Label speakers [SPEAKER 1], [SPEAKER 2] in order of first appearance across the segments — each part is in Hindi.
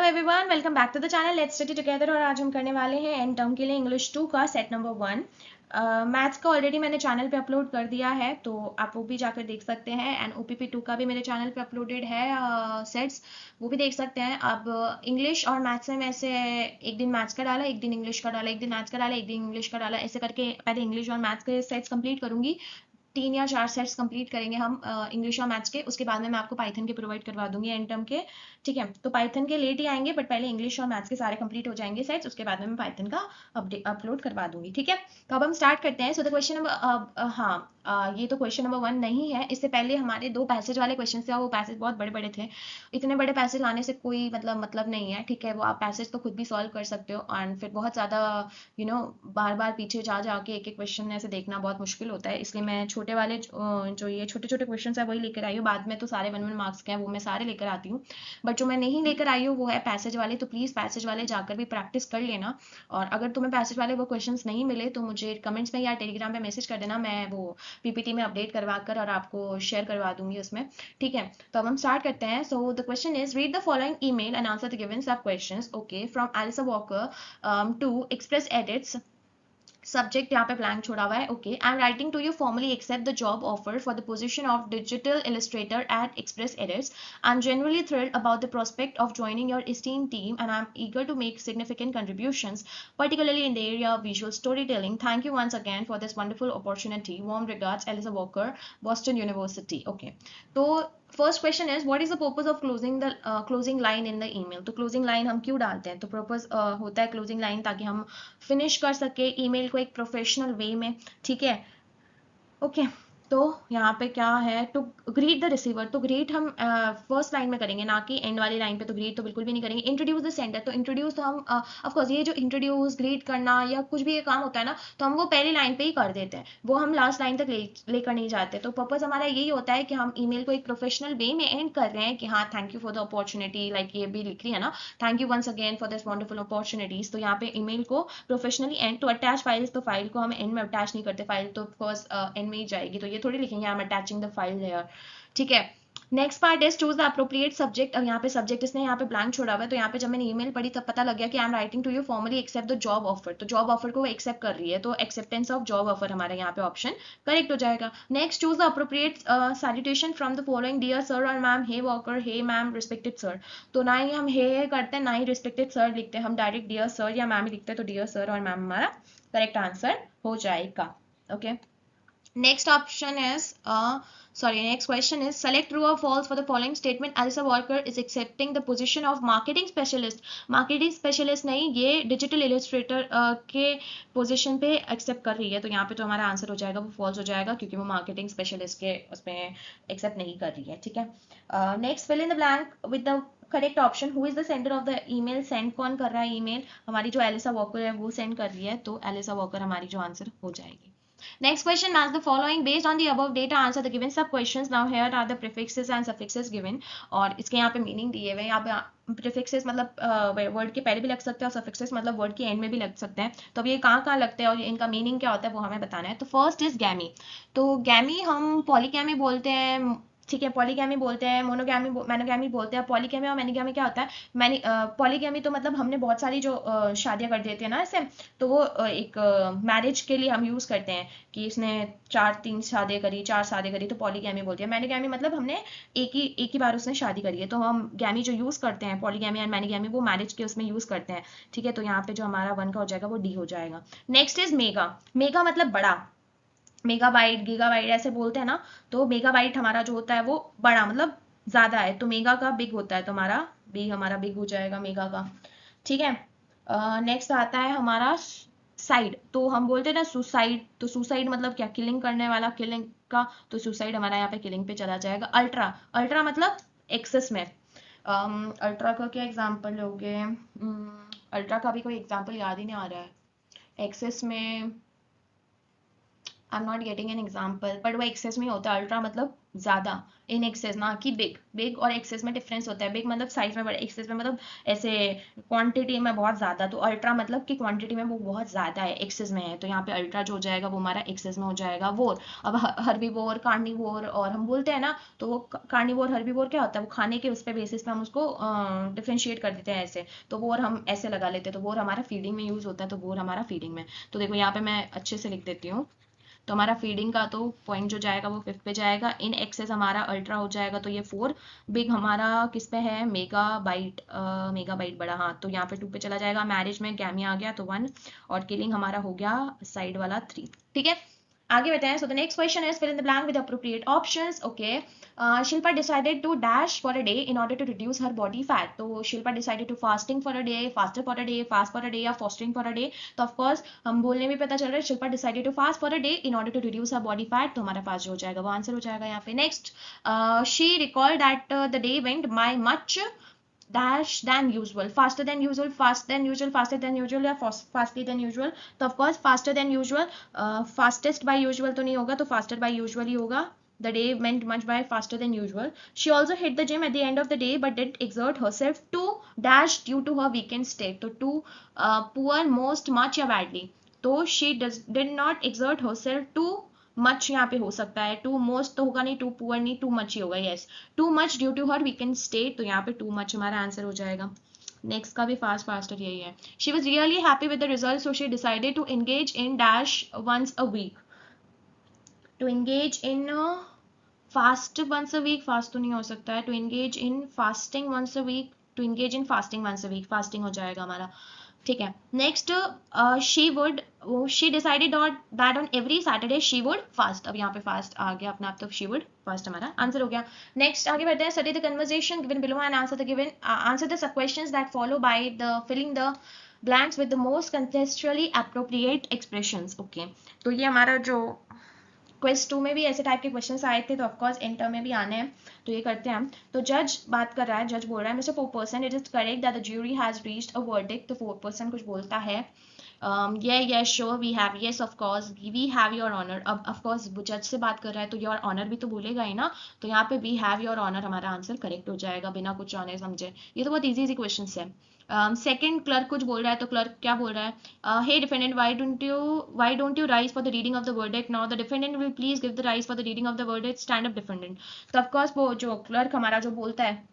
[SPEAKER 1] Everyone, welcome back to the channel let's study together. और आज हम करने वाले हैं एंड टर्म के लिए इंग्लिश 2 का सेट नंबर 1। मैथ्स का ऑलरेडी मैंने चैनल पे अपलोड कर दिया है, तो आप वो भी जाकर देख सकते हैं। एंड ओपीपी 2 का भी मेरे चैनल पे अपलोडेड है सेट्स, वो भी देख सकते हैं। अब इंग्लिश और मैथ्स में मैं से एक दिन मैथ्स का डाला, एक दिन इंग्लिश का डाला, एक दिन मैथ्स का डाला, एक दिन इंग्लिश का डाला, ऐसे करके पहले इंग्लिश और मैथ्स के सेट्स कंप्लीट करूंगी। 3 या 4 सेट्स कंप्लीट करेंगे हम इंग्लिश और मैथ्स के। उसके बाद में मैं आपको पाइथन के प्रोवाइड करवा दूंगी एंड टर्म के। ठीक है, तो पाइथन के लेट ही आएंगे, बट पहले इंग्लिश और मैथ्स के सारे कंप्लीट हो जाएंगे सेट्स, उसके बाद में मैं पाइथन का अपलोड करवा दूंगी। ठीक है, तो अब हम स्टार्ट करते हैं। सो द क्वेश्चन नंबर ये तो क्वेश्चन नंबर 1 नहीं है। इससे पहले हमारे 2 पैसेज वाले क्वेश्चन थे, वो पैसेज बहुत बड़े बड़े थे। इतने बड़े पैसेज लाने से कोई मतलब नहीं है। ठीक है, वो आप पैसेज तो खुद भी सॉल्व कर सकते हो, एंड फिर बहुत ज़्यादा बार बार पीछे जा जाके एक एक क्वेश्चन ऐसे देखना बहुत मुश्किल होता है। इसलिए मैं छोटे वाले जो ये छोटे छोटे क्वेश्चन है वही लेकर आई हूँ। बाद में तो सारे 1-1 मार्क्स के हैं, वो मैं सारे लेकर आती हूँ। बट जो मैं नहीं लेकर आई हूँ वो है पैसेज वाले, तो प्लीज़ पैसेज वाले जाकर भी प्रैक्टिस कर लेना। और अगर तुम्हें पैसेज वाले वो क्वेश्चन नहीं मिले तो मुझे कमेंट्स में या टेलीग्राम पे मैसेज कर देना, मैं वो पीपीटी में अपडेट करवा कर और आपको शेयर करवा दूंगी उसमें। ठीक है, तो अब हम स्टार्ट करते हैं। So the question is read the following email and answer the given sub questions. Okay, from Elisa Walker to Express Edits. Subject यहाँ पे ब्लैंक छोड़ा हुआ है। Okay, I am writing to you formally accept the job offer for the position of digital illustrator at Express Edits. I am genuinely thrilled about the prospect of joining your esteemed team, and I'm eager to make significant contributions, particularly in the area of visual storytelling. Thank you once again for this wonderful opportunity. Warm regards, Elisa Walker, Boston University. Okay, तो first question is what is the purpose of closing line in the email. तो क्लोजिंग लाइन हम क्यों डालते हैं? तो पर्पज होता है क्लोजिंग लाइन ताकि हम फिनिश कर सके ईमेल को एक प्रोफेशनल वे में। ठीक है, ओके, तो यहाँ पे क्या है, टू ग्रीट द रिसीवर। तो ग्रीट हम फर्स्ट लाइन में करेंगे, ना कि एंड वाली लाइन पे। तो ग्रीट तो बिल्कुल भी नहीं करेंगे। इंट्रोड्यूस द सेंडर, तो इंट्रोड्यूस तो हम ऑफकोर्स ये जो इंट्रोड्यूस ग्रीट करना या कुछ भी ये काम होता है ना, तो हम वो पहली लाइन पे ही कर देते हैं, वो हम लास्ट लाइन तक लेकर नहीं जाते। तो पर्पज हमारा यही होता है कि हम ईमेल को एक प्रोफेशनल वे में एंड कर रहे हैं कि हाँ thank you for the opportunity, like ये भी लिख रही है ना, thank you once again for this wonderful opportunities. तो यहाँ पे ईमेल को professionally and to attach files, तो फाइल को हम एंड में अटैच नहीं करते, फाइल तो फर्स्ट एंड में ही जाएगी, तो ये थोड़ी लिखेंगे I am attaching the file hair. ठीक है, next part is choose the appropriate subject. अब यहाँ पे सब्जेक्ट इसने यहाँ पे ब्लैंक छोड़ा हुआ है, तो यहाँ पे जब मैंने ईमेल पढ़ी तब पता लग गया कि I am writing to you formally accept the job offer. तो जॉब ऑफर को वो एक्सेप्ट कर रही है, तो एक्सेप्टेंस ऑफ जॉब ऑफर हमारा यहाँ पे ऑप्शन करेक्ट हो जाएगा। Next, choose the appropriate salutation from the following, dear sir और ma'am, hey walker, hey ma'am, respected sir. तो ना ही हम हे करते हैं, ना ही रिस्पेक्टेड सर लिखते हैं, हम डायरेक्ट डियर सर या मैम ही लिखते हैं। तो डियर सर और मैम हमारा करेक्ट आंसर हो जाएगा। Okay, next option is next question is select true or false for the following statement. Alisa Walker is accepting the position of marketing specialist. marketing specialist नहीं, ये digital illustrator के position पे accept कर रही है, तो यहाँ पे जो हमारा आंसर हो जाएगा वो false हो जाएगा, क्योंकि वो marketing specialist के उसमें accept नहीं कर रही है। ठीक है, next fill in the blank with the correct option. Who is the sender of the email, send कौन कर रहा है ईमेल? हमारी जो एलिसा वॉकर है वो सेंड कर रही है, तो एलिसा वॉकर हमारी जो आंसर हो जाएगी। Next question, match the following based on the above data, answer the given sub questions. Now here are the prefixes and suffixes given, और इसके यहाँ पे मीनिंग दिए हुए हैं। यहाँ पे प्रीफिक्सेस मतलब वर्ड के पहले भी लग सकते हैं, और सफिक्सेस मतलब वर्ड के एंड में भी लग सकते हैं। तो अब ये कहाँ लगते हैं और इनका मीनिंग क्या होता है वो हमें बताना है। तो फर्स्ट इज गैमी। तो गैमी हम पॉलीगैमी बोलते हैं। ठीक है, पॉलीगैमी बोलते हैं, मोनोगैमी मैनोगैमी बोलते हैं। पॉलीगैमी और मैनीगैमी क्या होता है? पॉलीगैमी तो मतलब हमने बहुत सारी जो शादियां कर देते हैं ना ऐसे, तो वो एक मैरिज के लिए हम यूज करते हैं कि इसने 3 शादी करी, 4 शादी करी, तो पॉलीगैमी बोलते हैं। मैनीगैमी मतलब हमने एक ही बार उसने शादी करी है, तो हम गैमी जो यूज करते हैं पॉलीगैमी एंड मैनीगैमी वो मैरिज के उसमें यूज करते हैं। ठीक है, तो यहाँ पे जो हमारा 1 का हो जाएगा वो डी हो जाएगा। Next is mega. मेगा मतलब बड़ा, मेगाबाइट गीगाबाइट ऐसे बोलते हैं ना, तो मेगाबाइट हमारा जो होता है वो बड़ा मतलब ज्यादा है, तो मेगा का बिग होता है, तो हमारा बिग हो जाएगा मेगा का। ठीक है, नेक्स्ट आता है हमारा साइड। तो हम बोलते हैं ना सुसाइड, तो सुसाइड मतलब क्या? किलिंग करने वाला, किलिंग का, तो सुसाइड हमारा यहाँ पे किलिंग पे चला जाएगा। अल्ट्रा, अल्ट्रा मतलब एक्सेस में। अल्ट्रा का क्या एग्जाम्पल लोगे? अल्ट्रा का भी कोई एग्जाम्पल याद ही नहीं आ रहा है। एक्सेस में आई am not getting an example, but वो एक्सेस में होता है। अल्ट्रा मतलब ज्यादा, इन एक्सेस ना कि बिग। बिग और एक्सेस में डिफरेंस होता है। बिग मतलब साइज में बड़ा, एक्सेस में मतलब ऐसे क्वांटिटी में बहुत ज्यादा। तो अल्ट्रा मतलब कि क्वांटिटी में वो बहुत ज्यादा है, एक्सेस में है। तो यहाँ पे अल्ट्रा जो हो जाएगा वो हमारा एक्सेस में हो जाएगा। वोर, अब हर्बीवोर, कार्निवोर और हम बोलते हैं ना, तो वो कार्निवोर हर्बीवोर क्या होता है, वो खाने के उस पे बेसिस पे हम उसको डिफ्रेंशिएट कर देते हैं ऐसे। तो वोर हम ऐसे लगा लेते हैं, तो वोर हमारा फीडिंग में यूज होता है, तो वोर हमारा फीडिंग में। तो देखो यहाँ पे मैं अच्छे से लिख देती हूँ। तो हमारा फीडिंग का तो पॉइंट जो जाएगा वो 5 पे जाएगा। इन एक्सेस हमारा अल्ट्रा हो जाएगा, तो ये 4। बिग हमारा किस पे है, मेगा बाइट, मेगा बाइट बड़ा, हाँ, तो यहाँ पे 2 पे चला जाएगा। मैरिज में गैमी आ गया तो 1, और किलिंग हमारा हो गया साइड वाला 3। ठीक है, आगे बताएं। So the next question is fill in the blank with appropriate options. Okay, Shilpa decided to dash for a day in order to reduce her body fat. तो Shilpa decided to fasting for a day, faster for a day, fast for a day या फास्टिंग फॉर अ डे। तो ऑफकोर्स हम बोलने में पता चल रहा है Shilpa decided to fast for a day in order to reduce her body fat. तो हमारा फास्ट जो हो जाएगा वो आंसर हो जाएगा यहाँ पे। Next, she recall that the day went by much dash than usual, faster than usual, fast than usual, faster than usual या fastly than usual। तो of course faster than usual, fastest by usual तो नहीं होगा, तो faster by usual ही होगा। The day went much by faster than usual. She also hit the gym at the end of the day but didn't exert herself too dash due to her weekend state. तो too poor, most, much या badly। तो she did not exert herself too much यहाँ पे हो सकता है, टू मोस्ट तो होगा नहीं, टू पुअर नहीं, टू मच ही होगा। Yes, too much due to her weekend stay, तो यहाँ पे टू मच हमारा आंसर हो जाएगा। नेक्स्ट का भी फास्टर यही है। She was really happy with the result, so she decided to engage in dash once a week. To engage in fast once a week, fast तो नहीं हो सकता है। To engage in fasting once a week, to engage in fasting once a week, fasting हो जाएगा हमारा। ठीक है, next, she decided that on every Saturday she would fast. अब यहाँ पे फास्ट आ गया अपने आप, तो शी वुड फास्ट हमारा आंसर हो गया। नेक्स्ट आगे बढ़ते हैं। Study the conversation given below and answer the given, answer the questions that follow by the filling the blanks with the most contextually appropriate expressions। Okay, तो ये हमारा जो क्वेश्चन 2 में भी ऐसे टाइप के क्वेश्चंस आए थे, तो ऑफकोर्स इंटर में भी आने हैं, तो ये करते हैं हम। तो जज बात कर रहा है, जज बोल रहा है, mister 4% it is correct that the jury has reached a verdict. तो 4% कुछ बोलता है, yeah sure we have, yes of course we have your honor। अब of course जज से बात कर रहा है तो your honor भी तो बोलेगा ही ना, तो यहाँ पे we have your honor हमारा आंसर करेक्ट हो जाएगा बिना कुछ जाने समझे। ये तो बहुत इजी क्वेश्चन है। सेकंड, क्लर्क कुछ बोल रहा है, तो क्लर्क क्या बोल रहा है, हे defendant why don't you rise for the reading of the verdict now, the defendant will please give the rise for the reading of the verdict, stand up defendant। तो of course वो जो क्लर्क हमारा जो बोलता है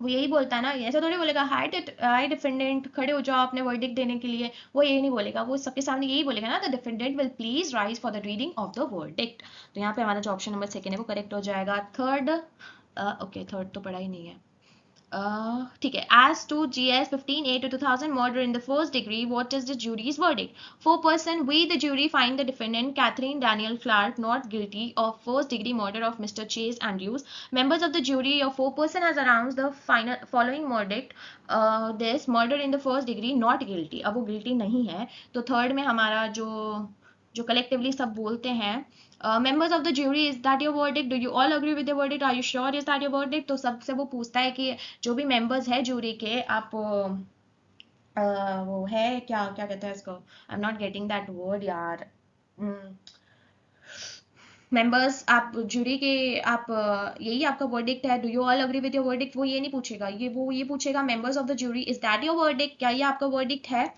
[SPEAKER 1] वो यही बोलता है ना, ऐसा थोड़ी बोलेगा हाई डिफेंडेंट खड़े हो जाओ अपने वर्डिक्ट देने के लिए, वो यही नहीं बोलेगा, वो सबके सामने यही बोलेगा ना, the defendant will please rise for the reading of the verdict. तो यहाँ पे हमारा जो ऑप्शन नंबर 2 है वो करेक्ट हो जाएगा। थर्ड, ओके थर्ड तो पढ़ा ही नहीं है, ठीक है। As to GS 15A to 2000 murder in the first degree, what is the jury's verdict? 4% we the jury find the defendant Catherine Daniel Clark not guilty of first degree murder of Mr. Chase Andrews. Members of the jury of 4% has announced the final following verdict, this murder in the first degree not guilty। अब वो guilty नहीं है, तो थर्ड में हमारा जो कलेक्टिवली सब बोलते हैं, members of the jury is that your verdict, do you all agree with the verdict, are you sure is that your verdict। तो सबसे वो पूछता है कि जो भी मेंबर्स है जूरी के, आप वो है क्या क्या कहते हैं इसको, I am not getting that word यार, मेंबर्स आप जूरी के, आप यही आपका वर्डिक्ट है, do you all agree with your verdict, वो ये नहीं पूछेगा, ये पूछेगा members of the jury is that your verdict, क्या ये आपका वर्डिक्ट है।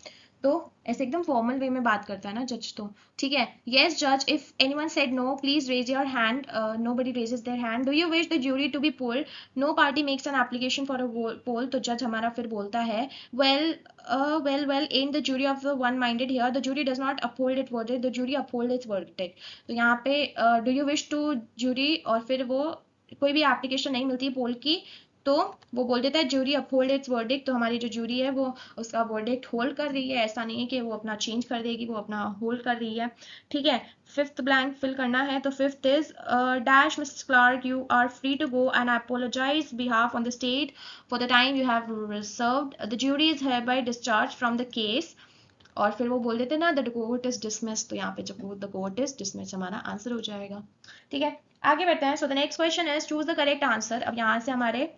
[SPEAKER 1] तो ऐसे एकदम फॉर्मल वे में बात करता है ना जज, तो ठीक है। येस जज, if anyone said no please raise your hand, nobody raises their hand. Do you wish the jury to be polled, no party makes an application for a poll. तो जज हमारा फिर बोलता है, well ain't the jury of the one minded here, the jury does not uphold its verdict, the jury uphold its verdict। तो यहाँ पे do you wish to jury, और फिर वो कोई भी एप्लीकेशन नहीं मिलती पोल की, तो वो बोल देता है ज्यूरी अपहोल्ड इट्स वर्डिक्ट। तो हमारी जो ज्यूरी है वो उसका वर्डिक्ट होल्ड कर रही है, ऐसा नहीं है कि वो अपना चेंज कर देगी, वो अपना होल्ड कर रही है। ठीक है, फिफ्थ ब्लैंक फिल करना है, तो fifth is dash Mrs Clark you are free to go and apologise behalf on the state for the time you have reserved, the jury is hereby discharge from the case. और फिर वो बोल देते ना द कोर्ट इज डिसमिस, तो यहाँ पे जब द कोर्ट इज डिसमिस हमारा आंसर हो जाएगा। ठीक है, आगे बढ़ते हैं। So the next question is choose the correct answer. अब यहाँ से हमारे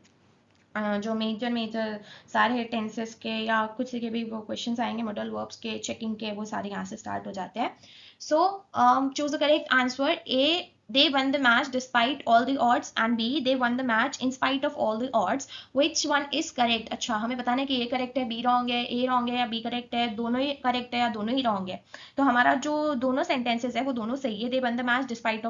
[SPEAKER 1] जो मेजर सारे टेंसेस के या कुछ के भी वो क्वेश्चंस आएंगे मॉडल वर्ब्स के चेकिंग के, वो सारे यहाँ से स्टार्ट हो जाते हैं. So choose the correct answer. A, they won the match despite all the odds, and B, they won the match in spite of all the odds. Which one is correct? अच्छा, हमें बताना है कि A करेक्ट है, B रॉन्ग है, A रॉन्ग है या B करेक्ट है, दोनों ही करेक्ट है या दोनों ही रॉन्ग है. तो हमारा जो दोनों सेंटेंसेस है वो दोनों सही है. They won the match despite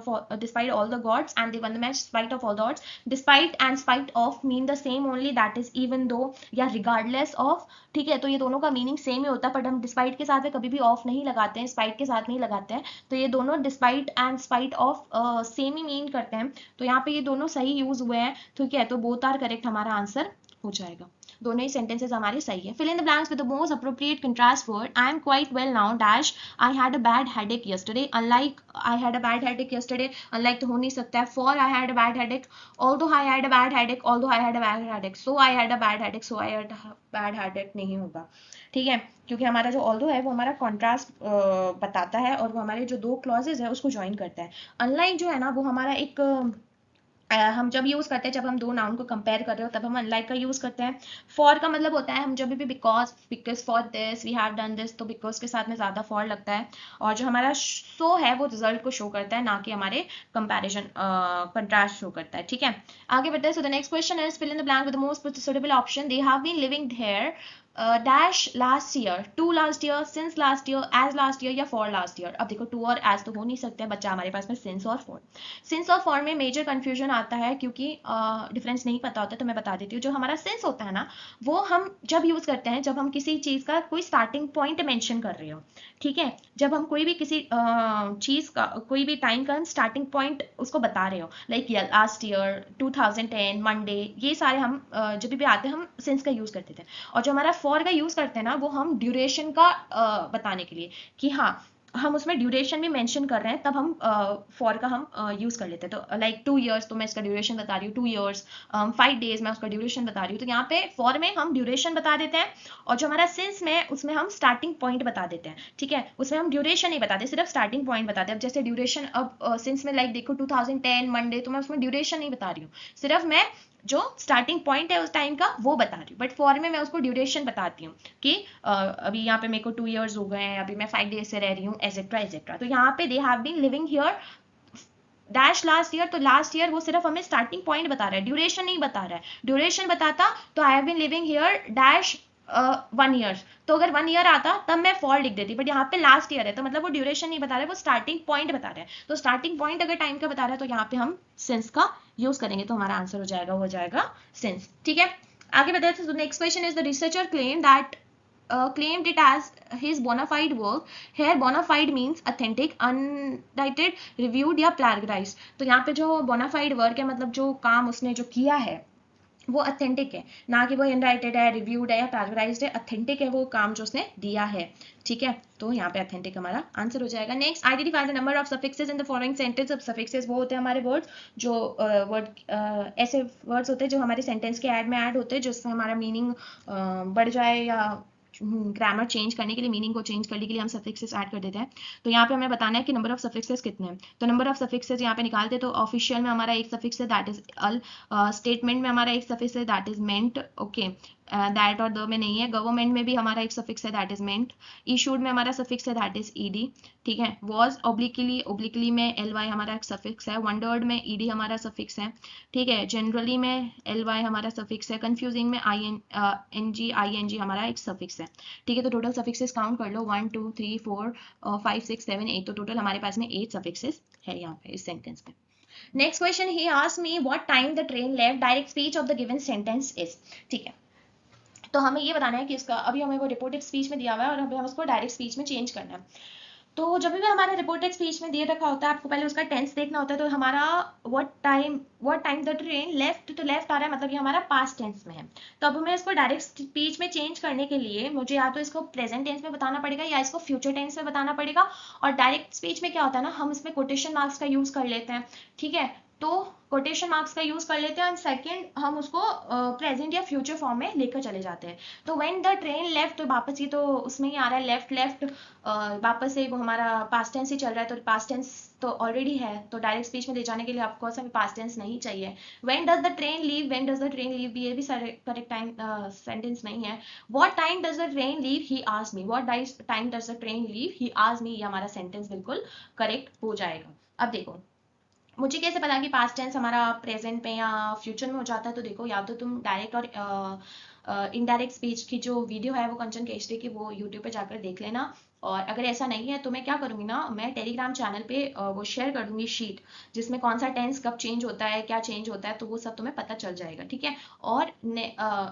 [SPEAKER 1] all the gods, and they won the match despite of all the odds. Despite and spite of mean the same only, that is even though या regardless of. ठीक है, तो ये दोनों का मीनिंग सेम ही होता है, बट हम डिस्पाइट के साथ में कभी भी ऑफ नहीं लगाते हैं, स्पाइट के साथ नहीं लगाते हैं. तो ये दोनों despite and spite of same he mean करते हैं. तो यहाँ पे ये दोनों सही यूज हुए हैं. ठीक है, तो बोथ आर करेक्ट हमारा आंसर हो जाएगा. दोनों ही सेंटेंसेस हमारे सही है. Fill in the blanks with the most appropriate contrast word. I am quite well now dash I had a bad headache yesterday. Unlike I had a bad headache yesterday, unlike तो हो नहीं सकता है. For I had a bad headache, although I had a bad headache, although I had a bad headache, so I had a bad headache, so I had bad headache नहीं होगा. ठीक है, क्योंकि हमारा जो ऑल्दो है वो हमारा कॉन्ट्रास्ट बताता है और वो हमारे जो दो क्लॉजेज है उसको ज्वाइन करता है. अनलाइक जो है ना वो हमारा एक हम जब यूज करते हैं, जब हम दो नाउन को कंपेयर कर रहे हो तब हम अनलाइक का यूज करते हैं. फॉर का मतलब होता है हम जब भी because for this we have done this, तो बिकॉज के साथ में ज्यादा फॉर लगता है. और जो हमारा सो है वो रिजल्ट को शो करता है, ना कि हमारे कंपैरिजन कंट्रास्ट शो करता है. ठीक है, आगे बढ़ते हैं. So the next question is fill in the blank with the most suitable option. They have been living there dash last year, to last year, since last year, as last year या फॉर लास्ट ईयर. अब देखो टू और एज तो हो नहीं सकते बच्चा, हमारे पास में सिंस और फॉर. सिंस और फॉर में मेजर कंफ्यूजन आता है क्योंकि डिफरेंस नहीं पता होता, तो मैं बता देती हूँ. जो हमारा सिंस होता है ना वो हम जब यूज करते हैं जब हम किसी चीज का कोई स्टार्टिंग पॉइंट मेंशन कर रहे हो. ठीक है, जब हम कोई भी किसी चीज का कोई भी टाइम का स्टार्टिंग पॉइंट उसको बता रहे हो, लाइक लास्ट ईयर, 2010, मंडे, ये सारे हम जब भी आते हैं हम सिंस का यूज करते थे. और जो हमारा फॉर का यूज करते हैं ना वो हम ड्यूरेशन का बताने के लिए कि हाँ हम उसमें ड्यूरेशन भी मेंशन कर रहे हैं, तब हम फॉर का हम यूज कर लेते हैं. तो लाइक 2 इयर्स तो मैं इसका ड्यूरेशन बता रही हूँ, 2 इयर्स, 5 डेज मैं उसका ड्यूरेशन बता रही हूँ. तो यहाँ पे फॉर में हम ड्यूरेशन बता देते हैं और जो हमारा सिंस में उसमें हम स्टार्टिंग पॉइंट बता देते हैं. ठीक है, उसमें हम ड्यूरेशन नहीं बताते, सिर्फ स्टार्टिंग पॉइंट बताते हैं. अब जैसे ड्यूरेशन, अब सिंस में लाइक देखो 2010 मंडे, तो मैं उसमें ड्यूरेशन नहीं बता रही हूँ, सिर्फ मैं जो स्टार्टिंग पॉइंट है उस टाइम का वो बता रही हूँ. बट फॉर में मैं उसको ड्यूरेशन बताती हूँ कि अभी यहाँ पे मेरे को 2 इयर्स हो गए हैं, अभी मैं 5 डेज से रह रही हूँ, एसेट्रा एसेट्रा. तो यहाँ पे they have been living here dash last year, तो लास्ट ईयर वो सिर्फ हमें स्टार्टिंग पॉइंट बता रहा है, ड्यूरेशन नहीं बता रहा है. ड्यूरेशन बताता तो I have been living here dash 1 year, तो अगर 1 ईयर आता तब मैं फॉर लिख देती. बट यहाँ पे लास्ट ईयर है तो मतलब वो ड्यूरेशन नहीं बता रहा है, वो स्टार्टिंग पॉइंट बता रहा है. तो स्टार्टिंग पॉइंट अगर टाइम का बता रहा है तो यहाँ पे हम सिंस का यूज करेंगे, तो हमारा आंसर हो जाएगा सिंस. ठीक है, आगे बताते हैं. Next question is the researcher claim that claimed it as his bona fide work. Here bona fide means authentic, undated, reviewed या plagiarized. तो यहाँ पे जो bona fide work है मतलब जो काम उसने जो किया है वो अथेंटिक है, ना कि वो अनराइटेड है, रिव्यूड है या प्लेजराइज्ड है. अथेंटिक है वो काम जो उसने दिया है. ठीक है, तो यहाँ पे अथेंटिक हमारा आंसर हो जाएगा. Next, identify the number of suffixes in the following sentence. अब सफिक्सेस वो होते हैं हमारे वर्ड्स जो ऐसे वर्ड्स होते हैं जो हमारे सेंटेंस के ऐड में ऐड होते हैं, जिससे हमारा मीनिंग बढ़ जाए या ग्रामर चेंज करने के लिए, मीनिंग को चेंज करने के लिए हम सफिक्सेस ऐड कर देते हैं. तो यहाँ पे हमें बताना है कि नंबर ऑफ सफिक्सेस कितने हैं. तो नंबर ऑफ सफिक्सेस यहाँ पे निकालते, तो ऑफिशियल में हमारा एक सफिक्स है दैट इज अल, स्टेटमेंट में हमारा एक सफिक्स है that is meant. Okay, that और द में नहीं है. गवर्नमेंट में भी हमारा एक सफिक्स है दैट इज मेंट. इशूड में हमारा सफिक्स है दैट इज ईडी. ठीक है, वॉज ओब्लिकली में एल वाई हमारा एक सफिक्स है. वंडर्ड में ईडी हमारा सफिक्स है. ठीक है, जनरली में एल वाई हमारा सफिक्स है. कंफ्यूजिंग में आई एन जी हमारा एक सफिक्स है. ठीक है, तो टोटल सफिक्सेस काउंट कर लो 1 2 3 4 5 6 7 8. तो टोटल हमारे पास में 8 सफिक्सेस है यहाँ पे इस सेंटेंस में. Next question, he asked me what time the train left. Direct speech of the given sentence is. ठीक है, तो हमें ये बताना है कि इसका अभी हमें वो रिपोर्टेड स्पीच में दिया हुआ है और अभी हम उसको डायरेक्ट स्पीच में चेंज करना है. तो जब भी हमारा रिपोर्टेड स्पीच में दिए रखा होता है आपको पहले उसका टेंस देखना होता है. तो हमारा what time the train left, तो लेफ्ट आ रहा है मतलब ये हमारा पास्ट टेंस में है. तो अब हमें इसको डायरेक्ट स्पीच में चेंज करने के लिए मुझे या तो इसको प्रेजेंट टेंस में बताना पड़ेगा या इसको फ्यूचर टेंस में बताना पड़ेगा. और डायरेक्ट स्पीच में क्या होता है ना, हम इसमें कोटेशन मार्क्स का यूज कर लेते हैं. ठीक है, तो कोटेशन मार्क्स का यूज कर लेते हैं, और सेकंड हम उसको प्रेजेंट या फ्यूचर फॉर्म में लेकर चले जाते हैं। तो व्हेन द ट्रेन लेफ्ट, तो वापस ये तो उसमें ही आ रहा है लेफ्ट लेफ्ट, वापस से वो हमारा पास्ट टेंस ही चल रहा है, तो पास्ट टेंस तो ऑलरेडी है, तो डायरेक्ट स्पीच में ले जाने के लिए आपको सा पास्ट टेंस नहीं चाहिए। When does the train leave, when does the train leave भी, ये भी करेक्ट टाइम सेंटेंस नहीं है। What time does the train leave, he asked me, what time does the train leave, he asked me, ये हमारा सेंटेंस बिल्कुल करेक्ट हो जाएगा। अब देखो मुझे कैसे पता कि पास्ट टेंस हमारा प्रेजेंट में या फ्यूचर में हो जाता है, तो देखो या तो तुम डायरेक्ट और इनडायरेक्ट स्पीच की जो वीडियो है वो कंचन केसरी की, वो यूट्यूब पे जाकर देख लेना। और अगर ऐसा नहीं है तो मैं क्या करूंगी ना, मैं टेलीग्राम चैनल पे वो शेयर कर दूंगी शीट, जिसमें कौन सा टेंस कब चेंज होता है, क्या चेंज होता है, तो वो सब तुम्हें पता चल जाएगा, ठीक है। और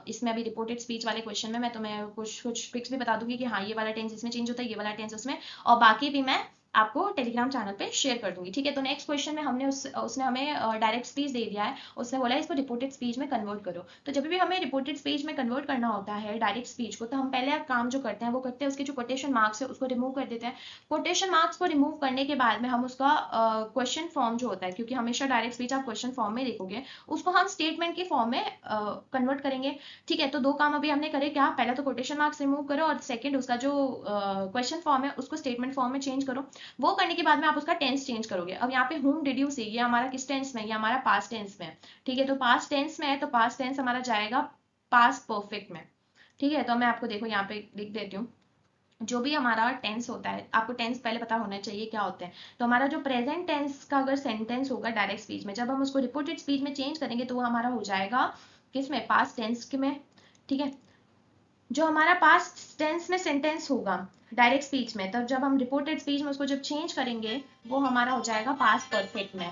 [SPEAKER 1] इसमें अभी रिपोर्टेड स्पीच वाले क्वेश्चन में मैं तुम्हें कुछ कुछ ट्रिक्स भी बता दूंगी कि हाँ ये वाला टेंस इसमें चेंज होता है, ये वाला टेंस उसमें, और बाकी भी मैं आपको टेलीग्राम चैनल पे शेयर कर दूंगी, ठीक है। तो नेक्स्ट क्वेश्चन में हमने उसने हमें डायरेक्ट स्पीच दे दिया है, उसने बोला है इसको रिपोर्टेड स्पीच में कन्वर्ट करो। तो जब भी हमें रिपोर्टेड स्पीच में कन्वर्ट करना होता है डायरेक्ट स्पीच को, तो हम पहले काम जो करते हैं वो करते हैं, उसके जो कोटेशन मार्क्स है उसको रिमूव कर देते हैं। कोटेशन मार्क्स को रिमूव करने के बाद में हम उसका क्वेश्चन फॉर्म जो होता है, क्योंकि हमेशा डायरेक्ट स्पीच आप क्वेश्चन फॉर्म में देखोगे, उसको हम स्टेटमेंट के फॉर्म में कन्वर्ट करेंगे, ठीक है। तो दो काम अभी हमने करे, क्या, पहला तो कोटेशन मार्क्स रिमूव करो, और सेकेंड उसका जो क्वेश्चन फॉर्म है उसको स्टेटमेंट फॉर्म में चेंज करो। वो करने के बाद में आप उसका टेंस चेंज करोगे। अब यहाँ पे whom did you see, ये हमारा किस टेंस में, ये हमारा पास्ट टेंस में, ठीक है। तो पास्ट टेंस में है, तो पास्ट टेंस हमारा जाएगा पास्ट परफेक्ट में, ठीक है। तो मैं आपको देखो यहाँ पे लिख देती हूँ, जो भी हमारा टेंस होता है, आपको टेंस पहले पता होना चाहिए क्या होते हैं। तो हमारा जो प्रेजेंट टेंस का अगर सेंटेंस होगा डायरेक्ट स्पीच में, जब हम उसको रिपोर्टेड स्पीच में चेंज करेंगे तो वो हमारा हो जाएगा किस में, पास्ट टेंस में, ठीक है। जो हमारा पास्ट टेंस में सेंटेंस होगा डायरेक्ट स्पीच में, तब जब हम रिपोर्टेड स्पीच में उसको जब चेंज करेंगे वो हमारा हो जाएगा पास्ट परफेक्ट में।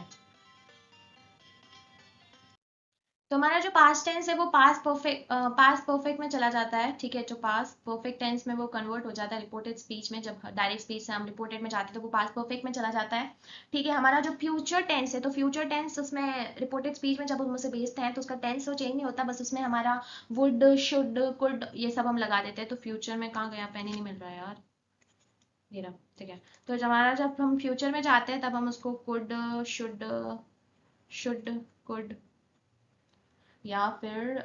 [SPEAKER 1] तो हमारा जो पास्ट टेंस है वो पास्ट परफेक्ट में चला जाता है, ठीक है। जो पास्ट परफेक्ट टेंस में वो कन्वर्ट हो जाता है रिपोर्टेड स्पीच में, जब डायरेक्ट स्पीच से हम रिपोर्टेड में जाते हैं तो वो पास्ट परफेक्ट में चला जाता है, ठीक है। हमारा जो फ्यूचर टेंस है, तो फ्यूचर टेंस उसमें रिपोर्टेड स्पीच में जब हम उसे भेजते हैं तो उसका टेंस तो चेंज नहीं होता, बस उसमें हमारा वुड, शुड, कुड ये सब हम लगा देते हैं। तो फ्यूचर में कहाँ गया, पेन ही नहीं मिल रहा है यार, ये रहा, ठीक है। तो हमारा जब हम फ्यूचर में जाते हैं तब हम उसको कुड, शुड, शुड, कुड, या फिर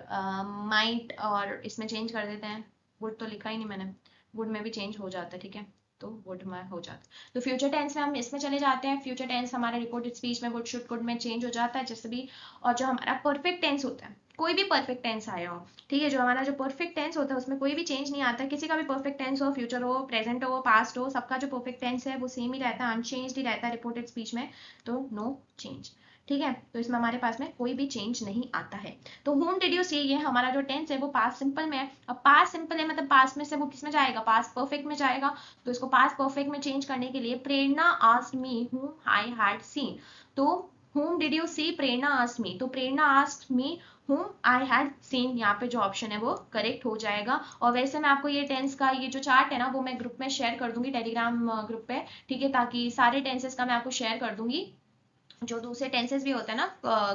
[SPEAKER 1] माइट, और इसमें चेंज कर देते हैं। वुड तो लिखा ही नहीं मैंने, वुड में भी चेंज हो जाता है, ठीक है। तो वुड में हो जाता है। तो फ्यूचर टेंस में हम इसमें चले जाते हैं, फ्यूचर टेंस हमारा रिपोर्टेड स्पीच में वुड, शुड, कुड में चेंज हो जाता है जैसे भी। और जो हमारा परफेक्ट टेंस होता है, कोई भी परफेक्ट टेंस आया हो, ठीक है, जो हमारा जो परफेक्ट टेंस होता है उसमें कोई भी चेंज नहीं आता, किसी का भी परफेक्ट टेंस हो, फ्यूचर हो, प्रेजेंट हो, पास्ट हो, सबका जो परफेक्ट टेंस है वो सेम ही रहता है, अनचेंज्ड ही रहता है रिपोर्टेड स्पीच में, तो नो चेंज, ठीक है। तो इसमें हमारे पास में कोई भी चेंज नहीं आता है। तो whom did you see, ये हमारा जो टेंस है वो पास्ट सिंपल में है। अब पास्ट सिंपल है मतलब पास्ट में से वो किस में जाएगा, पास्ट परफेक्ट में जाएगा। तो इसको पास्ट परफेक्ट में चेंज करने के लिए, Prerna asked me whom I had seen, तो whom did you see, Prerna asked me, तो Prerna asked me whom I had seen, यहाँ पे जो ऑप्शन है वो करेक्ट हो जाएगा। और वैसे मैं आपको ये टेंस का ये जो चार्ट है ना वो मैं ग्रुप में शेयर कर दूंगी, टेलीग्राम ग्रुप पे, ठीक है, ताकि सारे टेंसेस का मैं आपको शेयर कर दूंगी। जो दूसरे टेंसेस भी होते हैं ना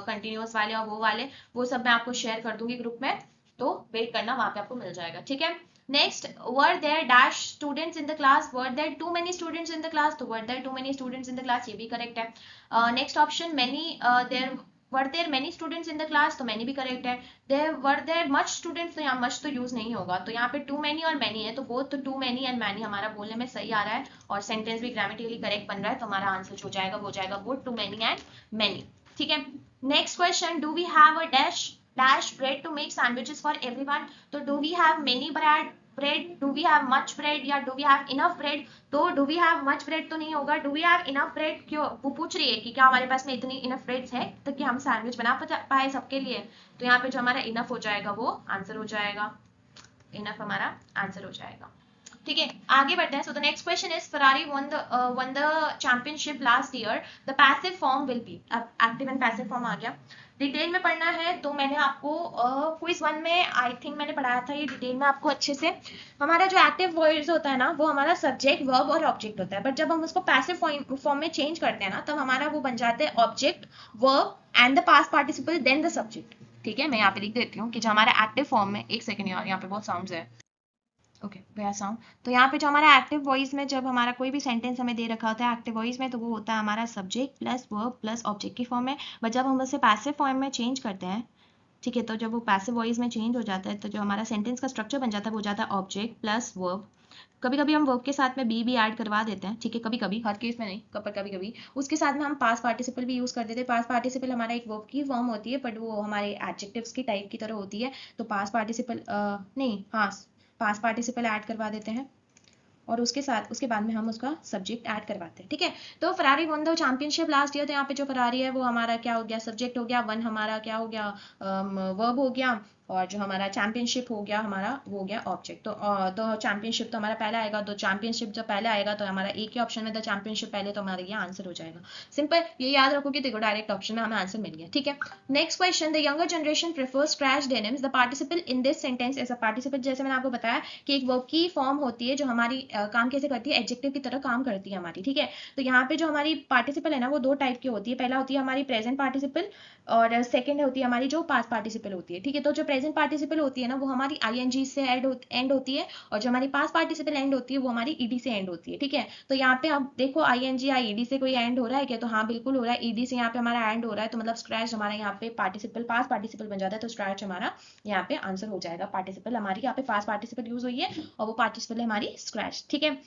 [SPEAKER 1] कंटिन्यूअस वाले और वो वाले, वो सब मैं आपको शेयर कर दूंगी ग्रुप में, तो वेट करना, वहां पे आपको मिल जाएगा, ठीक है। Next, were there dash students in the class, were there too many students in the class, तो were there too many students in the class, ये भी करेक्ट है। Next option, many there, were there many students in the class, तो मैनी भी करेक्ट है। There were there much students, तो यहाँ मच तो यूज नहीं होगा, तो यहाँ पे टू मैनी और मैनी है, तो बोथ तो टू मैनी एंड मैनी हमारा बोलने में सही आ रहा है, और सेंटेंस भी ग्रामेटिकली करेक्ट बन रहा है, तो हमारा आंसर जो जाएगा वो जाएगा both too many and many, ठीक है। Next question, do we have a dash bread to make sandwiches for everyone, तो do we have many bread, do we have much bread, या do we have enough bread, तो do we have much bread तो नहीं होगा, do we have enough bread, क्यों, वो पूछ रही है कि क्या हमारे पास में इतनी इनफ ब्रेड्स है तो कि हम सैंडविच बना पाए सबके लिए, तो यहाँ पे जो हमारा इनफ हो जाएगा वो आंसर हो जाएगा, इनफ हमारा आंसर हो जाएगा, ठीक है। आगे बढ़ते हैं। So the next question is, Ferrari one the championship last year, the passive form will be, अब एक्टिव एंड पैसिव फॉर्म आ गया, डिटेल में पढ़ना है तो मैंने आपको क्विज 1 में आई थिंक मैंने पढ़ाया था ये डिटेल में आपको अच्छे से। हमारा जो एक्टिव वर्ड्स होता है ना वो हमारा सब्जेक्ट, वर्ब और ऑब्जेक्ट होता है, बट जब हम उसको पैसिव फॉर्म में चेंज करते हैं ना तब हमारा वो बन जाते हैं object, verb and the past participle then the subject, ठीक है। मैं यहाँ पे लिख देती हूँ कि जो हमारा एक्टिव फॉर्म में, एक सेकंड यार यहाँ पे बहुत साउंड्स है, ओके गया सॉन्ग। तो यहाँ पे जो हमारा एक्टिव वॉइस में जब हमारा कोई भी सेंटेंस हमें दे रखा होता है एक्टिव वॉइस में, तो वो होता है हमारा subject plus verb plus object की फॉर्म में। बट जब हम उसे पैसिव फॉर्म में चेंज करते हैं, ठीक है, तो जब वो पैसिव वॉइस में चेंज हो जाता है तो जो हमारा सेंटेंस का स्ट्रक्चर बन जाता है वो हो जाता है ऑब्जेक्ट प्लस वर्ब। कभी कभी हम वर्ब के साथ में बी भी ऐड करवा देते हैं, ठीक है, कभी कभी, हर केस में नहीं, पर कभी कभी उसके साथ में हम पास पार्टिसिपल भी यूज कर देते हैं। पास पार्टिसिपल हमारा एक वर्ब की फॉर्म होती है, बट वो हमारे एडजेक्टिव्स की टाइप की तरह होती है। तो पास पार्टिसिपल नहीं, हाँ, पास पार्टिसिपल ऐड करवा देते हैं और उसके बाद में हम उसका सब्जेक्ट ऐड करवाते हैं, ठीक है। तो Ferrari one the championship last year. तो यहाँ पे जो फरारी है वो हमारा क्या हो गया, सब्जेक्ट हो गया, वन हमारा क्या हो गया, वर्ब हो गया, और जो हमारा चैंपियनशिप हो गया हमारा वो हो गया ऑब्जेक्ट। तो चैंपियनशिप तो हमारा पहले आएगा, तो चैंपियनशिप जब पहले आएगा तो हमारा एक ही ऑप्शन में द चैंपियनशिप पहले, तो हमारा ये आंसर हो जाएगा। सिंपल, ये याद रखो कि देखो डायरेक्ट ऑप्शन में हमें आंसर मिल गया, ठीक है। Next question, the younger generation prefers scratch denims, the participle in this sentence as a participle. जैसे मैंने आपको बताया कि एक वर्ब की फॉर्म होती है जो हमारी काम कैसे करती है, एडजेक्टिव की तरह काम करती है हमारी, ठीक है। तो यहाँ पे जो हमारी पार्टिसिपल है ना वो दो टाइप की होती है। पहला होती है हमारी प्रेजेंट पार्टिसिपल और सेकंड होती है हमारी जो पास्ट पार्टिसिपल होती है, ठीक है। तो जो प्रेजेंट पार्टिसिपल होती है ना वो हमारी आईएनजी से एंड होती है, और जो हमारी पास्ट पार्टिसिपल एंड होती है वो हमारी ईडी से एंड होती है, ठीक है। तो यहाँ पे आप देखो आईएनजी या ईडी से कोई एंड हो रहा है क्या, तो हाँ बिल्कुल हो रहा है। ईडी से यहाँ पे हमारा एंड हो रहा है, तो मतलब स्क्रैच हमारा यहाँ पे पार्टिसिपल पास्ट पार्टिसिपल बन जाता है, तो स्क्रैच हमारा यहाँ पे आंसर हो जाएगा। पार्टिसिपल हमारी यहाँ पे पास्ट पार्टिसिपल यूज हुई है और वो पार्टिसिपल है हमारी स्क्रैच, ठीक है।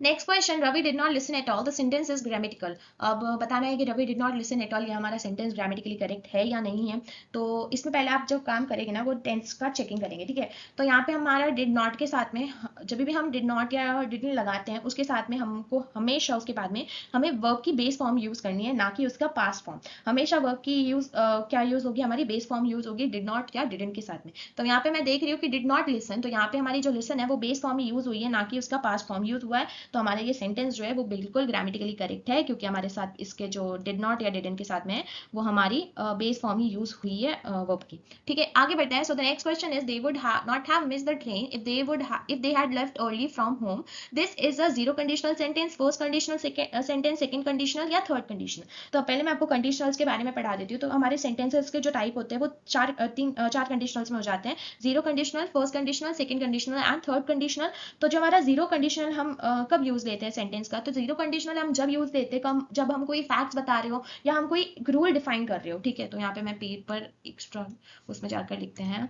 [SPEAKER 1] Next question, Ravi did not listen at all, the sentence is grammatical. अब बताना है कि Ravi did not listen at all ये हमारा सेंटेंस ग्रामेटिकली करेक्ट है या नहीं है। तो इसमें पहले आप जो काम करेंगे ना वो टेंस का चेकिंग करेंगे, ठीक है। तो यहाँ पे हमारा डिड नॉट के साथ में जब भी हम डिड नॉट या डिडंट लगाते हैं उसके साथ में हमको हमेशा उसके बाद में हमें वर्ब की बेस फॉर्म यूज करनी है, ना कि उसका पास्ट फॉर्म। हमेशा वर्ब की क्या यूज होगी, हमारी बेस फॉर्म यूज होगी डिड नॉट या डिडंट के साथ में। तो यहाँ पे मैं देख रही हूँ कि डिड नॉट लिसन, तो यहाँ पे हमारी जो लिसन है वो बेस फॉर्म ही यूज हुई है, ना कि उसका पास्ट फॉर्म यूज हुआ है। तो हमारा ये सेंटेंस जो है वो बिल्कुल ग्रामेटिकली करेक्ट है, क्योंकि हमारे साथ इसके जो डिड नॉट या डिडंट के साथ में है वो हमारी बेस फॉर्म ही यूज हुई है वर्ब की, ठीक है। आगे बढ़ते हैं। So the next question is, they would not have missed the train if they had left early from home. This is a zero conditional sentence, first conditional sentence, second conditional या थर्ड कंडीशनल। तो पहले मैं आपको कंडीशनल्स के बारे में पढ़ा देती हूँ। तो हमारे सेंटेंसेस के जो टाइप होते हैं वो चार कंडीशनल्स में हो जाते हैं, zero conditional, first conditional, second conditional and third conditional. तो जो हमारा जीरो कंडीशनल हम कब यूज लेते हैं सेंटेंस का, तो जीरो कंडीशनल हम जब यूज लेते हैं जब हम कोई फैक्ट्स बता रहे हो या हम कोई रूल डिफाइन कर रहे हो, ठीक है। तो यहाँ पे मैं पेपर एक्स्ट्रा उसमें जाकर लिखते हैं,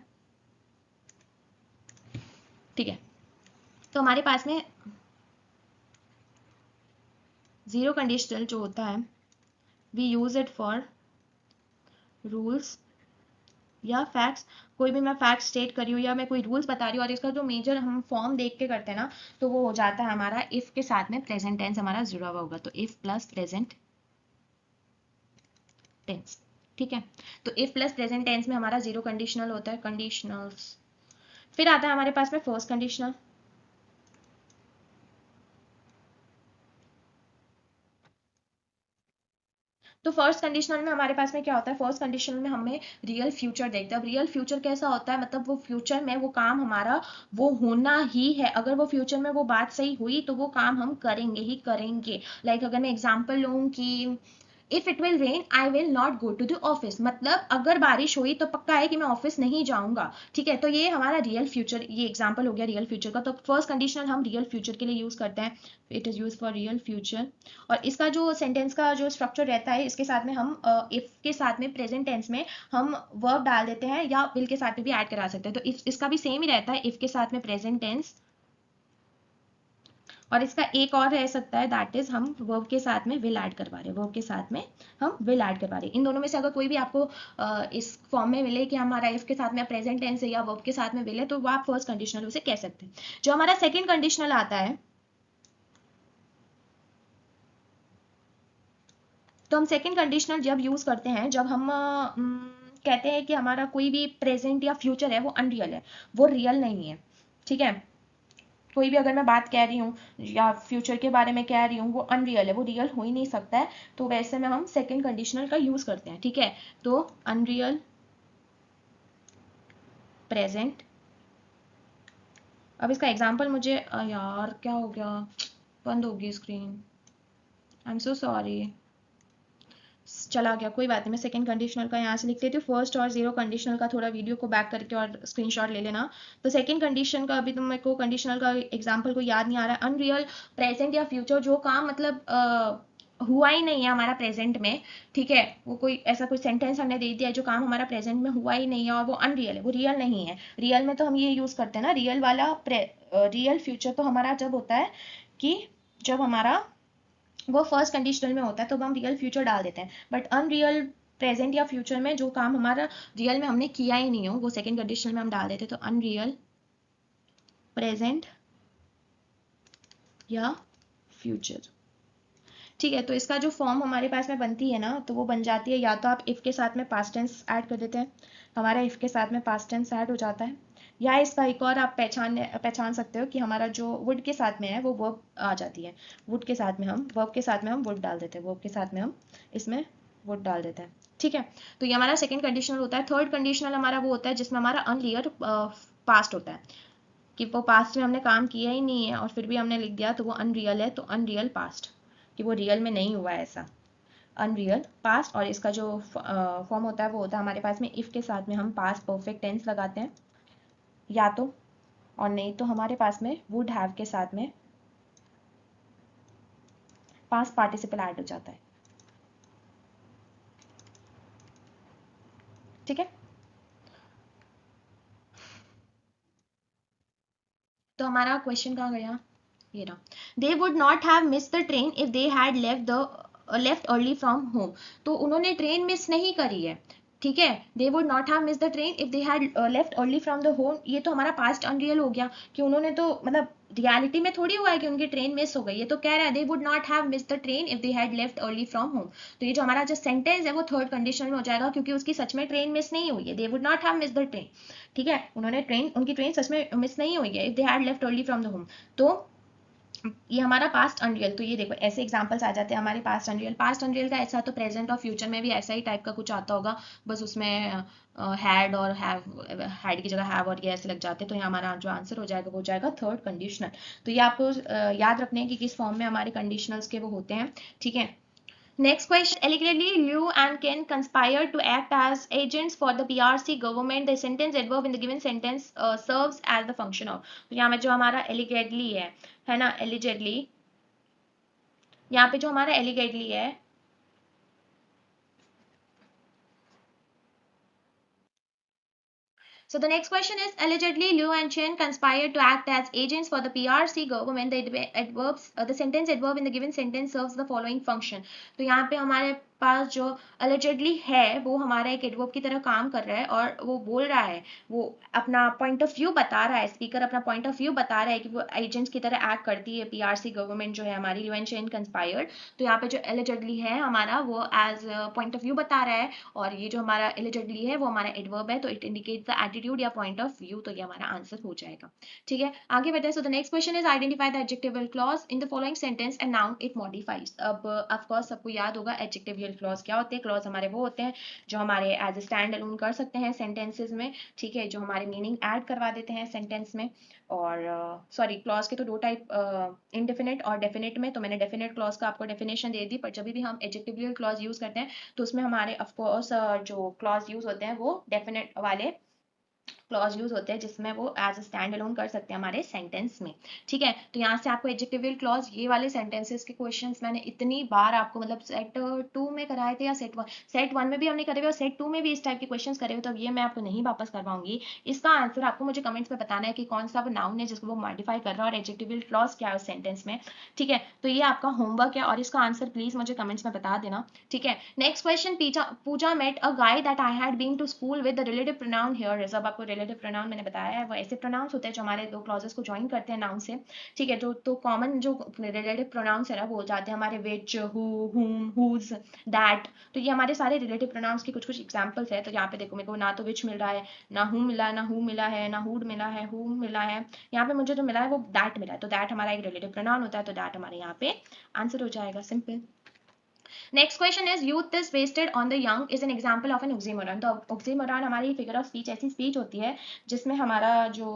[SPEAKER 1] ठीक है। तो हमारे पास में जीरो कंडीशनल जो होता है we use it for rules या फैक्ट्स। कोई भी मैं फैक्ट स्टेट कर रही हूँ या मैं कोई रूल्स बता रही हूँ और इसका जो मेजर हम फॉर्म देख के करते हैं ना, तो वो हो जाता है हमारा इफ के साथ में प्रेजेंट टेंस हमारा जुड़ा हुआ होगा, तो इफ प्लस प्रेजेंट टेंस, ठीक है। तो इफ प्लस प्रेजेंट टेंस में हमारा जीरो कंडीशनल होता है, कंडीशनल्स। फिर आता है हमारे पास में फर्स्ट कंडीशनल। तो फर्स्ट कंडीशनल में हमारे पास में क्या होता है, फर्स्ट कंडीशनल में हमें रियल फ्यूचर देखते हैं। अब रियल फ्यूचर कैसा होता है, मतलब वो फ्यूचर में वो काम हमारा वो होना ही है। अगर वो फ्यूचर में वो बात सही हुई तो वो काम हम करेंगे ही करेंगे। लाइक अगर मैं एग्जांपल लूँ कि if it will rain I will not go to the office, मतलब अगर बारिश हुई तो पक्का है कि मैं ऑफिस नहीं जाऊंगा, ठीक है। तो ये हमारा रियल फ्यूचर, ये एग्जांपल हो गया रियल फ्यूचर का। तो फर्स्ट कंडीशनल हम रियल फ्यूचर के लिए यूज करते हैं, it is use for real future. और इसका जो सेंटेंस का जो स्ट्रक्चर रहता है इसके साथ में हम इफ के साथ में प्रेजेंट टेंस में हम वर्ब डाल देते हैं या विल के साथ में भी ऐड करा सकते हैं। तो इसका भी सेम ही रहता है, इफ के साथ में प्रेजेंट टेंस, और इसका एक और रह सकता है दैट इज हम वर्ब के साथ में विल ऐड करवा रहे हैं, वर्ब के साथ में हम विल ऐड करवा रहे हैं। इन दोनों में से अगर कोई भी आपको इस फॉर्म में मिले कि हमारा इफ के साथ में प्रेजेंट टेंस है या वर्ब के साथ में विल है, तो वो आप फर्स्ट कंडीशनल उसे कह सकते हैं। जो हमारा सेकेंड कंडीशनल आता है, तो हम सेकेंड कंडीशनल जब यूज करते हैं जब हम कहते हैं कि हमारा कोई भी प्रेजेंट या फ्यूचर है वो अनरियल है, वो रियल नहीं है, ठीक है। कोई भी अगर मैं बात कह रही हूँ या फ्यूचर के बारे में कह रही हूँ वो अनरियल है, वो रियल हो ही नहीं सकता है, तो वैसे में हम सेकेंड कंडीशनल का यूज करते हैं, ठीक है। तो अनरियल प्रेजेंट। अब इसका एग्जांपल मुझे यार क्या हो गया, बंद होगी screen, I am so sorry. चला गया, कोई बात नहीं, मैं सेकंड कंडीशनल का यहाँ से लिख देती हूँ। फर्स्ट और जीरो कंडीशनल का थोड़ा वीडियो को बैक करके और स्क्रीनशॉट ले लेना। तो सेकंड कंडीशन का अभी तो मेरे को कंडीशनल का एग्जांपल को याद नहीं आ रहा है। अनरियल प्रेजेंट या फ्यूचर, जो काम मतलब हुआ ही नहीं है हमारा प्रेजेंट में, ठीक है, वो कोई ऐसा कोई सेंटेंस हमने दे दिया जो काम हमारा प्रेजेंट में हुआ ही नहीं है और वो अनरियल है, वो रियल नहीं है। रियल में तो हम ये यूज करते हैं ना, रियल वाला रियल फ्यूचर तो हमारा जब होता है कि जब हमारा वो फर्स्ट कंडीशनल में होता है तो हम रियल फ्यूचर डाल देते हैं। बट अनरियल प्रेजेंट या फ्यूचर में जो काम हमारा रियल में हमने किया ही नहीं हो वो सेकंड कंडीशनल में हम डाल देते हैं। तो अनरियल प्रेजेंट या फ्यूचर, ठीक है। तो इसका जो फॉर्म हमारे पास में बनती है ना, तो वो बन जाती है, या तो आप इफ के साथ में पास्ट टेंस ऐड कर देते हैं, हमारा इफ के साथ में पास्ट टेंस ऐड हो जाता है, या इसका एक और आप पहचान सकते हो कि हमारा जो वुड के साथ में है वो वर्ब आ जाती है। वुड के साथ में हम वर्ब के साथ में हम वुड डाल देते हैं, वर्ब के साथ में हम इसमें वुड डाल देते हैं, ठीक है। तो ये हमारा सेकंड कंडीशनल होता है। थर्ड कंडीशनल हमारा वो होता है जिसमें हमारा अनरियल पास्ट होता है, कि वो पास्ट में हमने काम किया ही नहीं है और फिर भी हमने लिख दिया तो वो अनरियल है। तो अनरियल पास्ट, कि वो रियल में नहीं हुआ है ऐसा, अनरियल पास्ट। और इसका जो फॉर्म होता है वो होता है हमारे पास में इफ के साथ में हम पास्ट परफेक्ट टेंस लगाते हैं, या तो, और नहीं तो हमारे पास में वुड हैव के साथ में पास्ट पार्टिसिपल ऐड हो जाता है, ठीक है। तो हमारा क्वेश्चन कहाँ गया, ये रहा। They would not have miss the train if they had left early from home. तो उन्होंने ट्रेन मिस नहीं करी है, ठीक है। They would not have miss the train if they had left early from the home, ये तो हमारा पास्ट अनरियल हो गया, कि उन्होंने तो मतलब रियलिटी में थोड़ी हुआ है कि उनकी ट्रेन मिस हो गई। ये तो कह रहा है they would not have miss the train if they had left early from home. तो ये जो हमारा जो सेंटेंस है वो थर्ड कंडीशन में हो जाएगा, क्योंकि उसकी सच में ट्रेन मिस नहीं हुई है। They would not have miss the train, ठीक है, उनकी ट्रेन सच में मिस नहीं हुई है if they had left early from the home. तो ये हमारा पास्ट अनरियल। तो ये देखो ऐसे एग्जांपल्स आ जाते हैं हमारे पास्ट अनरियल। पास्ट अनरियल का ऐसा तो प्रेजेंट और फ्यूचर में भी ऐसा ही टाइप का कुछ आता होगा, बस उसमें हैड और हैड की जगह हैव और ये ऐसे लग जाते हैं। तो यहाँ हमारा जो आंसर हो जाएगा वो हो जाएगा थर्ड कंडीशनल। तो ये आपको याद रखने हैं कि किस फॉर्म में हमारे कंडीशनल्स के वो होते हैं, ठीक है। Next question. Allegedly, Liu and Ken conspired to act as agents for the PRC government. The sentence adverb in the given sentence serves as the function of. तो यहाँ में जो हमारा allegedly है ना, allegedly, यहाँ पे जो हमारा allegedly है, so the next question is allegedly Liu and Chen conspired to act as agents for the PRC government. The sentence adverb in the given sentence serves the following function. तो यहाँ पे हमारे पास जो allegedly है वो हमारा एक एडवर्ब की तरह काम कर रहा है और वो बोल रहा है, वो अपना पॉइंट ऑफ व्यू बता रहा है, स्पीकर अपना पॉइंट ऑफ व्यू बता रहा है कि वो एजेंट्स की तरह एक्ट करती है पीआरसी गवर्नमेंट जो है हमारी। लियू एंड चेन कंस्पायर्ड, तो यहाँ पे जो allegedly है हमारा वो एज पॉइंट ऑफ व्यू बता रहा है, और ये जो हमारा allegedly है वो हमारा एडवर्ब है, तो इट इंडिकेट्स द एटीट्यूड या पॉइंट ऑफ व्यू। तो ये हमारा आंसर हो जाएगा, ठीक है। आगे बढ़ते हैं। So the next question is identify the adjectival clause in the following sentence and noun it modifies. अब ऑफ कोर्स सबको याद होगा एडजेक्टिवल क्लॉज क्या होते हैं। क्लॉज हमारे वो होते हैं जो हमारे एज स्टैंड अलोन कर सकते हैं सेंटेंसेस में, ठीक है, जो हमारे मीनिंग ऐड करवा देते हैं सेंटेंस में। और सॉरी, क्लॉज के तो दो टाइप, इंडेफिनिट और डेफिनेट में। तो मैंने डेफिनेट क्लॉज का आपको डेफिनेशन दे दी, पर जब भी हम एडजेक्टिवल क्लॉज यूज करते हैं तो उसमें हमारे ऑफ कोर्स जो क्लॉज यूज होते हैं वो डेफिनेट वाले क्लॉज यूज होते हैं जिसमें वो एज स्टैंड अलोन कर सकते हैं हमारे सेंटेंस में, ठीक है। तो यहाँ से आपको एडजेक्टिवल क्लॉज ये वाले सेंटेंसेस के क्वेश्चंस मैंने इतनी बार आपको मतलब सेट 2 में कराए थे या सेट वन में भी हमने करे हुए और सेट 2 में भी इस टाइप के क्वेश्चंस करे हुए, तो अब ये मैं आपको नहीं वापस करवाऊंगी। इसका आंसर आपको मुझे कमेंट्स में बताना है कि कौन सा वो नाउन है जिसको वो मॉडिफाई कर रहा है और एडजेक्टिवल क्लॉज क्या है उस सेंटेंस में, ठीक है। तो ये आपका होमवर्क है और इसका आंसर प्लीज मुझे कमेंट्स में बता देना, ठीक है। Next question, Pooja met a guy that I had been to school with the relative pronoun here is. अब आपको रिलेटिव प्रोनाउन मैंने बताया है वो ऐसे प्रोनाउंस होते हैं जो हमारे दो क्लॉजेस को ज्वाइन करते हैं नाउन से, ठीक है। जो तो कॉमन जो रिलेटिव प्रोनाउंस है ना वो हो जाते हैं हमारे विच, हु, हुम, हुज, दैट। तो ये हमारे सारे रिलेटिव प्रोनाउंस की कुछ कुछ एग्जांपल्स है। तो यहाँ पे देखो मेरे को ना तो विच मिल रहा है, ना हु मिला है, ना हु मिला है, ना हुड मिला है, हु मिला है। यहाँ पे मुझे जो मिला है वो दैट मिला है, तो दैट हमारा एक रिलेटिव प्रोनाउन होता है, तो दैट हमारे यहाँ पे आंसर हो जाएगा, simple. Next question is youth is wasted on the young is an example of an oxymoron. तो ऑक्सीमोरन हमारी फिगर ऑफ स्पीच ऐसी स्पीच होती है जिसमें हमारा जो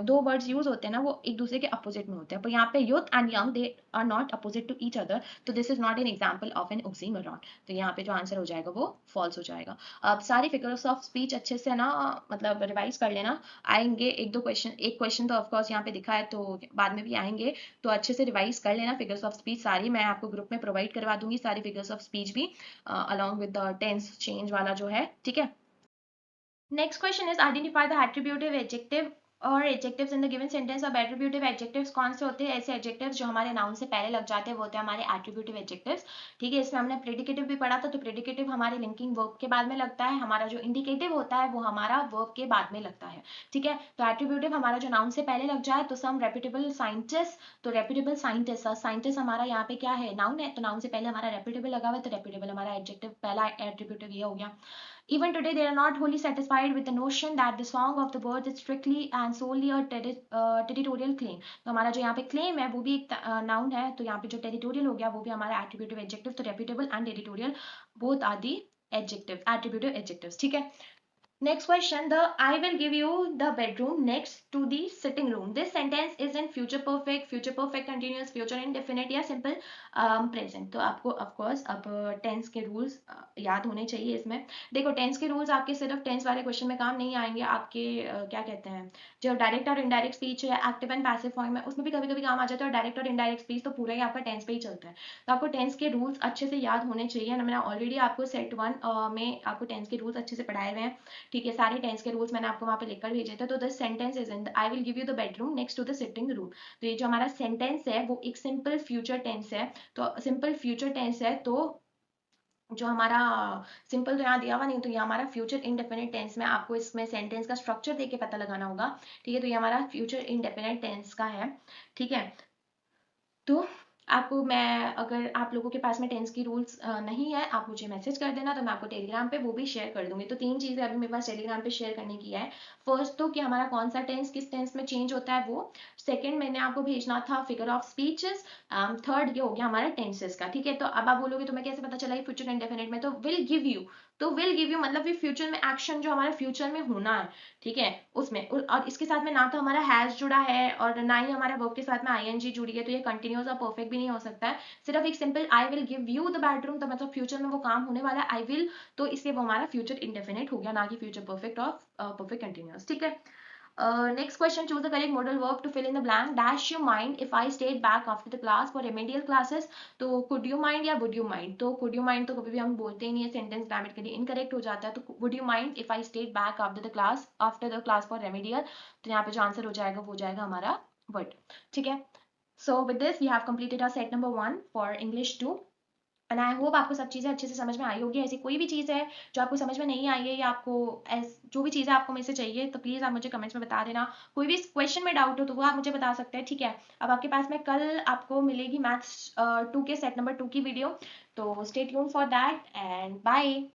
[SPEAKER 1] दो वर्ड्स यूज होते हैं ना वो एक दूसरे के अपोजिट में होते हैं, पर यहाँ पे youth and young they are not opposite to each other, तो this is not an example of an oxymoron. तो यहाँ पे जो आंसर हो जाएगा वो फॉल्स हो जाएगा। अब सारी फिगर्स ऑफ स्पीच अच्छे से ना मतलब रिवाइज कर लेना, आएंगे एक दो क्वेश्चन, एक क्वेश्चन तो ऑफकोर्स यहाँ पे दिखा है तो बाद में भी आएंगे, तो अच्छे से रिवाइज कर लेना फिगर्स ऑफ स्पीच सारी, मैं आपको ग्रुप में प्रोवाइड करवा दूंगी सारी फिगर्स ऑफ स्पीच भी along with the tense change वाला जो है, ठीक है। Next question is identify the attributive adjective और adjectives in the given sentence. अब एट्रीब्यूटिव एडजेक्टिव्स कौन से होते हैं? ऐसे एडजेक्टिव्स जो हमारे नाउन से पहले लग जाते हैं वो होते हैं हमारे एट्रीब्यूटिव एडजेक्टिव्स, ठीक है। इसमें हमने प्रेडिकेटिव भी पढ़ा था, तो प्रेडिकेटिव हमारे लिंकिंग वर्ब के बाद में लगता है, हमारा जो इंडिकेटिव होता है वो हमारा वर्ब के बाद में लगता है, ठीक है। तो एट्रीब्यूटिव हमारा जो नाउन से पहले लग जाए, तो सम रेप्यूटेबल साइंटिस्ट, तो रेप्यूटेबल साइंटिस्ट, साइंटिस्ट हमारा यहाँ पे क्या है? नाउन है, तो नाउन से पहले हमारा रेप्यूटेबल लगा हुआ है, तो रेप्यूटेबल हमारा एडजेक्टिव पहला एट्रीब्यूटिव ये हो गया। Even today, they are not wholly satisfied with the notion that the song of the birds is strictly and solely a territorial claim. तो हमारा जो यहाँ पे claim है वो भी एक noun है, तो यहाँ पे जो territorial हो गया वो भी हमारा attributive adjective, तो reputable and territorial both are the adjective attributive adjectives, ठीक है। Next question, the I will give you the bedroom next to the sitting room. This sentence is in future perfect continuous, future indefinite या simple present. तो आपको of course अब tense के rules याद होने चाहिए इसमें। देखो tense के rules आपके सिर्फ tense वाले question में काम नहीं आएंगे, आपके क्या कहते हैं जो डायरेक्ट और इनडायरेक्ट स्पीच है एक्टिव एंड पैसिव फॉर्म में उसमें भी कभी कभी काम आ जाता है, और डायरेक्ट और इनडायरेक्ट स्पीच तो पूरा ही आपका टेंस पे ही चलता है। तो आपको टेंस के रूल्स अच्छे से याद होने चाहिए ना, मैंने ऑलरेडी आपको सेट 1 में आपको टेंस के रूल्स अच्छे से पढ़ाए हुए हैं, ठीक है। सारे टेंस के रूल्स मैंने आपको वहां पे लिखकर भेजे थे। तो this sentence is in I will give you the bedroom next to the sitting room. तो ये जो हमारा सेंटेंस है वो एक सिंपल फ्यूचर टेंस है, तो सिंपल फ्यूचर टेंस है, तो जो हमारा सिंपल तो यहाँ दिया हुआ नहीं, तो ये हमारा फ्यूचर इंडेफिनिट टेंस में आपको इसमें सेंटेंस का स्ट्रक्चर देख के पता लगाना होगा, ठीक है। तो ये हमारा फ्यूचर इंडेफिनिट टेंस का है, ठीक है। तो आपको मैं, अगर आप लोगों के पास में टेंस की रूल्स नहीं है, आप मुझे मैसेज कर देना, तो मैं आपको टेलीग्राम पे वो भी शेयर कर दूंगी। तो 3 चीज़ें अभी मेरे पास टेलीग्राम पे शेयर करने की है। फर्स्ट तो कि हमारा कौन सा टेंस किस टेंस में चेंज होता है वो, सेकंड मैंने आपको भेजना था फिगर ऑफ स्पीचेस, थर्ड ये हो गया हमारा टेंसेस का, ठीक है। तो अब आप बोलोगे तुम्हें कैसे पता चला ये फ्यूचर इंडेफिनिट में, तो विल गिव यू, तो विल गिव यू मतलब फ्यूचर में एक्शन जो हमारे फ्यूचर में होना है, ठीक है, उसमें। और इसके साथ में ना तो हमारा हैज जुड़ा है और ना ही हमारे वर्ब के साथ में आईएनजी जुड़ी है, तो ये कंटिन्यूअस और परफेक्ट भी नहीं हो सकता है। सिर्फ एक simple I will give you the bedroom, तो मतलब फ्यूचर में वो काम होने वाला है आई विल, तो इसलिए वो हमारा फ्यूचर इंडेफिनिट हो गया, ना कि फ्यूचर परफेक्ट और परफेक्ट कंटिन्यूअस, ठीक है। Next question, choose the correct modal verb to fill in the blank. Dash you mind if I stayed back after the class for remedial classes. तो could you mind या would you mind, तो could you mind तो कभी भी हम बोलते ही नहीं है, सेंटेंस ग्रामेटिकली इनकरेक्ट हो जाता है। तो would you mind if I stayed back after the class for remedial, तो यहाँ पे जो आंसर हो जाएगा वो हो जाएगा हमारा would, ठीक है। So with this we have completed our set number 1 for English 2 and I hope आपको सब चीज़ें अच्छे से समझ में आई होगी। ऐसी कोई भी चीज़ है जो आपको समझ में नहीं आई है या आपको जो भी चीज़ें आपको मेरे से चाहिए, तो प्लीज़ आप मुझे कमेंट्स में बता देना। कोई भी क्वेश्चन में डाउट हो तो वो आप मुझे बता सकते हैं, ठीक है। अब आपके पास में कल आपको मिलेगी मैथ्स 2 के सेट नंबर 2 की वीडियो, तो stay tuned for that and bye.